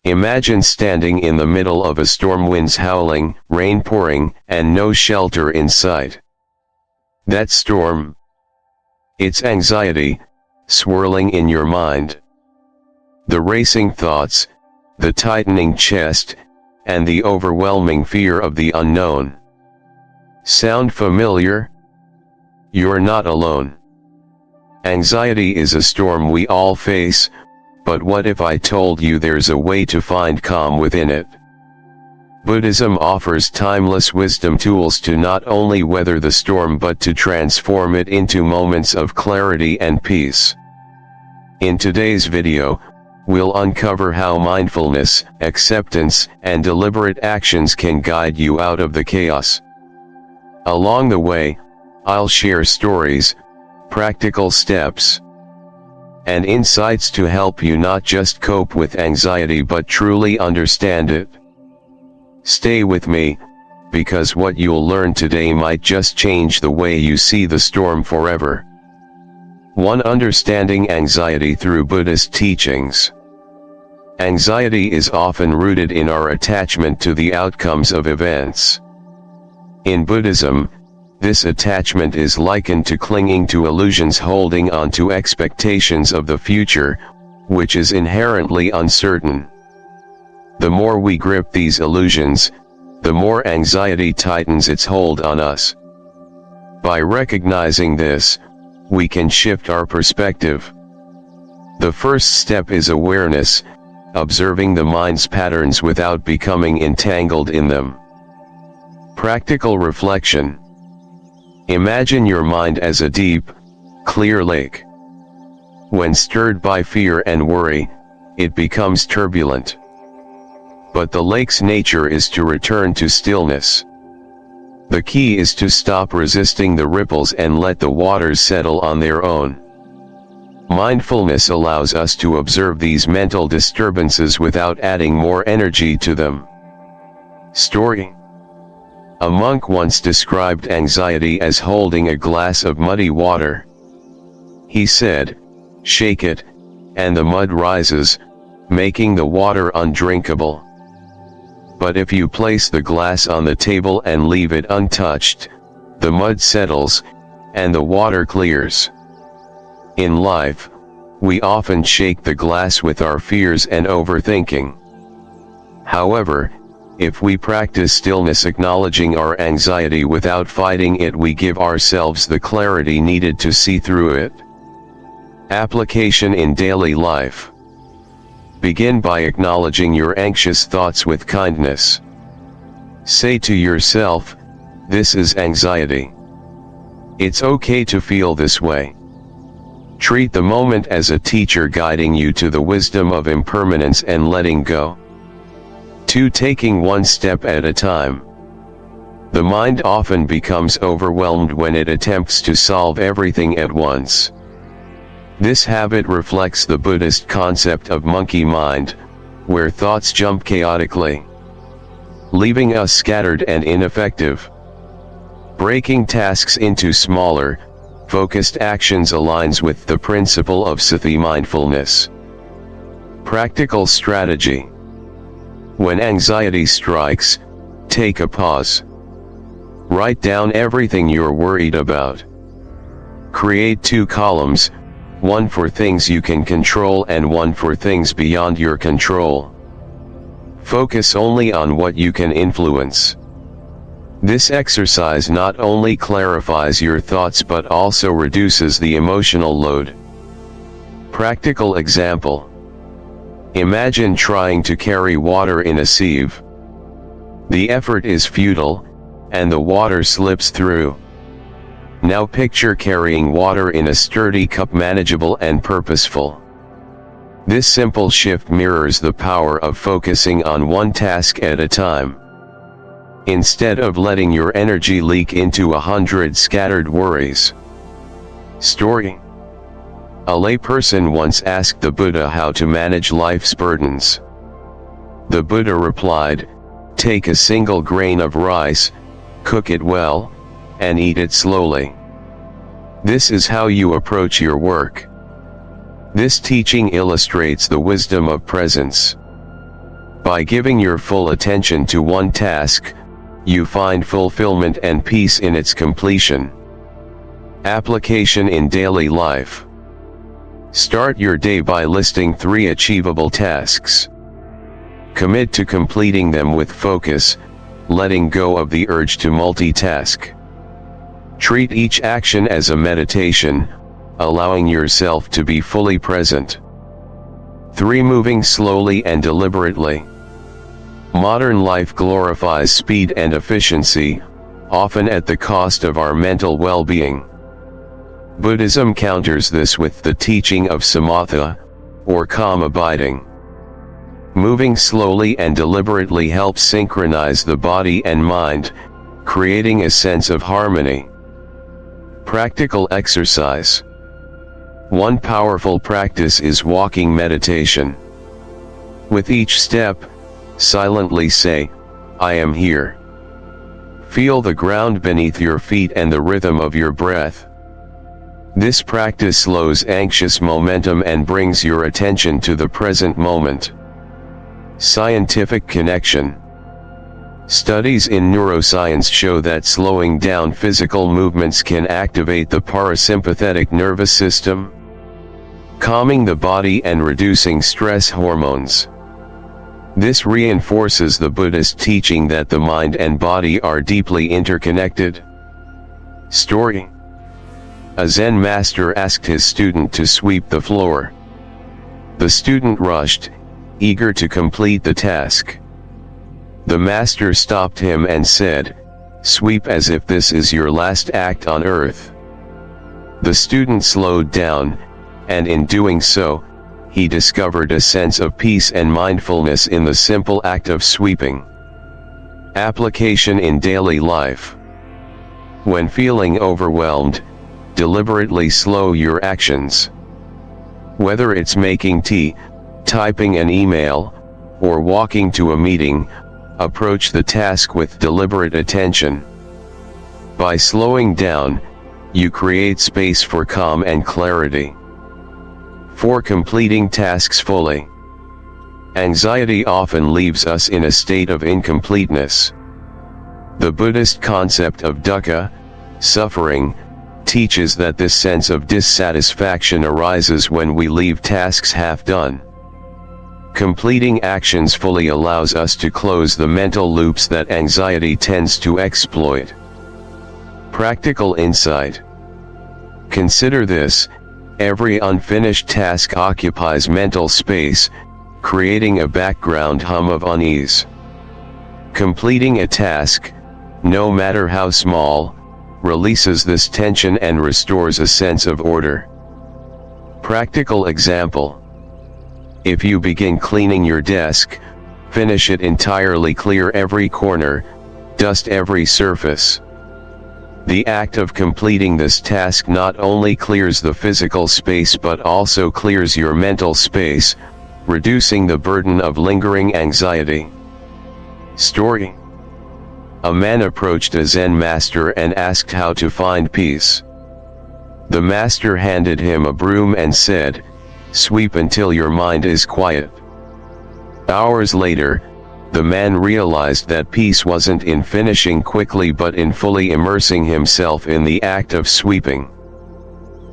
Imagine standing in the middle of a storm, winds howling, rain pouring, and no shelter in sight. That storm? It's anxiety, swirling in your mind. The racing thoughts, the tightening chest, and the overwhelming fear of the unknown. Sound familiar? You're not alone. Anxiety is a storm we all face, but what if I told you there's a way to find calm within it? Buddhism offers timeless wisdom tools to not only weather the storm but to transform it into moments of clarity and peace. In today's video, we'll uncover how mindfulness, acceptance, and deliberate actions can guide you out of the chaos. Along the way, I'll share stories, practical steps, and insights to help you not just cope with anxiety but truly understand it. Stay with me, because what you'll learn today might just change the way you see the storm forever. 1. Understanding anxiety through Buddhist teachings. Anxiety is often rooted in our attachment to the outcomes of events. In Buddhism, this attachment is likened to clinging to illusions, holding on to expectations of the future, which is inherently uncertain. The more we grip these illusions, the more anxiety tightens its hold on us. By recognizing this, we can shift our perspective. The first step is awareness, observing the mind's patterns without becoming entangled in them. Practical reflection. Imagine your mind as a deep, clear lake. When stirred by fear and worry, it becomes turbulent. But the lake's nature is to return to stillness. The key is to stop resisting the ripples and let the waters settle on their own. Mindfulness allows us to observe these mental disturbances without adding more energy to them. Story. A monk once described anxiety as holding a glass of muddy water. He said, "Shake it, and the mud rises, making the water undrinkable. But if you place the glass on the table and leave it untouched, the mud settles, and the water clears." In life, we often shake the glass with our fears and overthinking. However, if we practice stillness, acknowledging our anxiety without fighting it, we give ourselves the clarity needed to see through it. Application in daily life. Begin by acknowledging your anxious thoughts with kindness. Say to yourself, "This is anxiety. It's okay to feel this way." Treat the moment as a teacher guiding you to the wisdom of impermanence and letting go. 2. Taking one step at a time. The mind often becomes overwhelmed when it attempts to solve everything at once. This habit reflects the Buddhist concept of monkey mind, where thoughts jump chaotically, leaving us scattered and ineffective. Breaking tasks into smaller, focused actions aligns with the principle of sati mindfulness. Practical strategy. When anxiety strikes, take a pause. Write down everything you're worried about. Create 2 columns, one for things you can control and one for things beyond your control. Focus only on what you can influence. This exercise not only clarifies your thoughts but also reduces the emotional load. Practical example. Imagine trying to carry water in a sieve. The effort is futile, and the water slips through. Now picture carrying water in a sturdy cup, manageable and purposeful. This simple shift mirrors the power of focusing on one task at a time. Instead of letting your energy leak into 100 scattered worries. Story. A layperson once asked the Buddha how to manage life's burdens. The Buddha replied, "Take a single grain of rice, cook it well, and eat it slowly. This is how you approach your work." This teaching illustrates the wisdom of presence. By giving your full attention to one task, you find fulfillment and peace in its completion. Application in daily life. Start your day by listing 3 achievable tasks. Commit to completing them with focus, letting go of the urge to multitask. Treat each action as a meditation, allowing yourself to be fully present. 3. Moving slowly and deliberately. Modern life glorifies speed and efficiency, often at the cost of our mental well-being. Buddhism counters this with the teaching of samatha, or calm abiding. Moving slowly and deliberately helps synchronize the body and mind, creating a sense of harmony. Practical exercise. One powerful practice is walking meditation. With each step, silently say, "I am here." Feel the ground beneath your feet and the rhythm of your breath. This practice slows anxious momentum and brings your attention to the present moment. Scientific connection. Studies in neuroscience show that slowing down physical movements can activate the parasympathetic nervous system, calming the body and reducing stress hormones. This reinforces the Buddhist teaching that the mind and body are deeply interconnected. Story. A Zen master asked his student to sweep the floor. The student rushed, eager to complete the task. The master stopped him and said, "Sweep as if this is your last act on earth." The student slowed down, and in doing so, he discovered a sense of peace and mindfulness in the simple act of sweeping. Application in daily life. When feeling overwhelmed, deliberately slow your actions. Whether it's making tea, typing an email, or walking to a meeting, approach the task with deliberate attention. By slowing down, you create space for calm and clarity. 4. Completing tasks fully. Anxiety often leaves us in a state of incompleteness. The Buddhist concept of dukkha, suffering, teaches that this sense of dissatisfaction arises when we leave tasks half done. Completing actions fully allows us to close the mental loops that anxiety tends to exploit. Practical insight. Consider this: every unfinished task occupies mental space, creating a background hum of unease. Completing a task, no matter how small, releases this tension and restores a sense of order. Practical example. If you begin cleaning your desk, finish it entirely, clear every corner, dust every surface. The act of completing this task not only clears the physical space but also clears your mental space, reducing the burden of lingering anxiety. Story. A man approached a Zen master and asked how to find peace. The master handed him a broom and said, "Sweep until your mind is quiet." Hours later, the man realized that peace wasn't in finishing quickly but in fully immersing himself in the act of sweeping.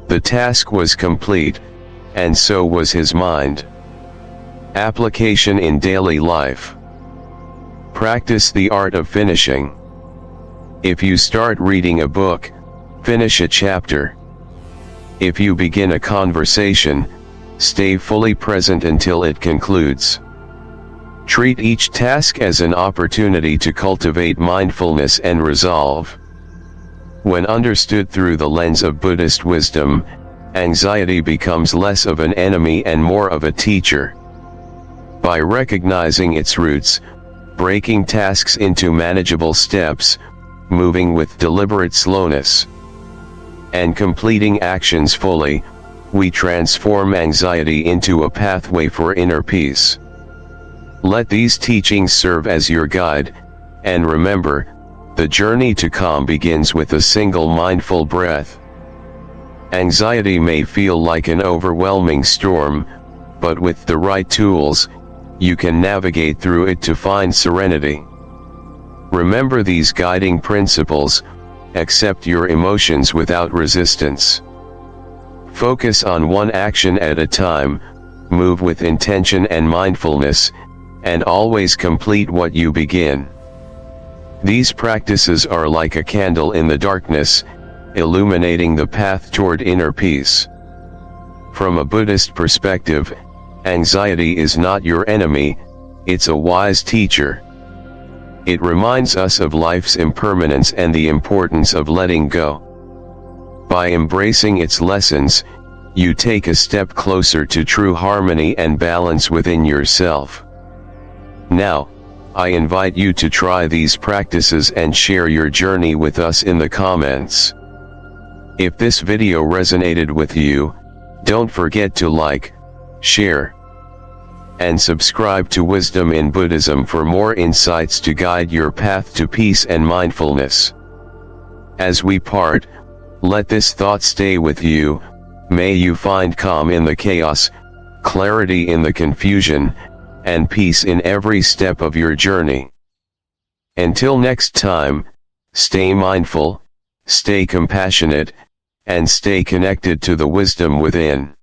The task was complete, and so was his mind. Application in daily life. Practice the art of finishing. If you start reading a book, finish a chapter. If you begin a conversation, stay fully present until it concludes. Treat each task as an opportunity to cultivate mindfulness and resolve. When understood through the lens of Buddhist wisdom, anxiety becomes less of an enemy and more of a teacher. By recognizing its roots, breaking tasks into manageable steps, moving with deliberate slowness, and completing actions fully, we transform anxiety into a pathway for inner peace. Let these teachings serve as your guide, and remember, the journey to calm begins with a single mindful breath. Anxiety may feel like an overwhelming storm, but with the right tools, you can navigate through it to find serenity. Remember these guiding principles: accept your emotions without resistance. Focus on one action at a time, move with intention and mindfulness, and always complete what you begin. These practices are like a candle in the darkness, illuminating the path toward inner peace. From a Buddhist perspective, anxiety is not your enemy, it's a wise teacher. It reminds us of life's impermanence and the importance of letting go. By embracing its lessons, you take a step closer to true harmony and balance within yourself. Now, I invite you to try these practices and share your journey with us in the comments. If this video resonated with you, don't forget to like, share, and subscribe to Wisdom in Buddhism for more insights to guide your path to peace and mindfulness. As we part, let this thought stay with you: may you find calm in the chaos, clarity in the confusion, and peace in every step of your journey. Until next time, stay mindful, stay compassionate, and stay connected to the wisdom within.